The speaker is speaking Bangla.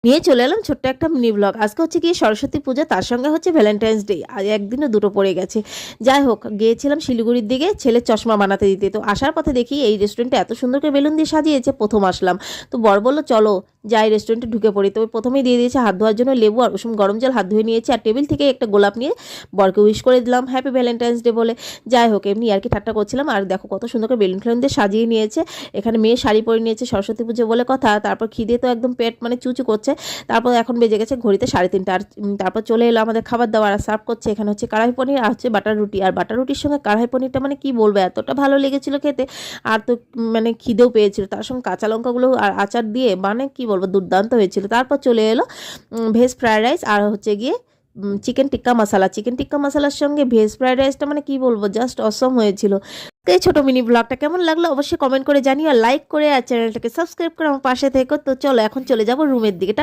নিয়ে চলে এলাম ছোট্ট একটা মিনি ব্লগ। আজকে হচ্ছে গিয়ে সরস্বতী পূজা, তার সঙ্গে হচ্ছে ভ্যালেন্টাইন্স ডে। আর একদিনে দুটো পড়ে গেছে। যাই হোক, গিয়েছিলাম শিলিগুড়ির দিকে ছেলের চশমা বানাতে দিতে। তো আসার পথে দেখি এই রেস্টুরেন্টে এত সুন্দর করে বেলুন দিয়ে সাজিয়েছে, প্রথম আসলাম। তো বর বলল চলো যাই রেস্টুরেন্টে ঢুকে পড়ি। তবে প্রথমেই দিয়ে দিয়েছে হাত ধোয়ার জন্য লেবু আর উষুম গরম জল, হাত ধুয়ে নিয়েছি। আর টেবিল থেকে একটা গোলাপ নিয়ে বরকে উইশ করে দিলাম হ্যাপি ভ্যালেন্টাইন্স ডে বলে। যাই হোক, এমনি আর কি ঠাট্টা করছিলাম। আর দেখো কত সুন্দর করে বেলুন ফেলুন দিয়ে সাজিয়ে নিয়েছে। এখানে মেয়ে শাড়ি পরে নিয়েছে, সরস্বতী পুজো বলে কথা। তারপর খিদে তো একদম পেট মানে চুচু করছে। তারপর এখন বেজে গেছে ঘড়িতে 3:30। আর তারপর চলে এলো আমাদের খাবার দাবার আর সার্ভ করছে। এখানে হচ্ছে কড়াই পনির আর হচ্ছে বাটার রুটি। আর বাটার রুটির সঙ্গে কড়াই পনিরটা মানে কি বলবো, এতটা ভালো লেগেছিল খেতে। আর তো মানে খিদেও পেয়েছিল, তার সঙ্গে কাঁচা লঙ্কাগুলো আর আচার দিয়ে মানে কি বলবো, দুর্দান্ত হয়েছিল। তারপর চলে এলো ভেজ ফ্রায়েড রাইস আর হচ্ছে গিয়ে চিকেন টিক্কা মশালা। চিকেন টিক্কা মশালার সঙ্গে ভেজ ফ্রায়েড রাইসটা মানে কি বলবো, জাস্ট অসম হয়েছিল। তো এই ছোট মিনি ব্লগটা কেমন লাগলো অবশ্যই কমেন্ট করে জানিও, আর লাইক করে আর চ্যানেলটাকে সাবস্ক্রাইব করে আমার পাশে থেকো। তো চলো এখন চলে যাবো রুমের দিকে।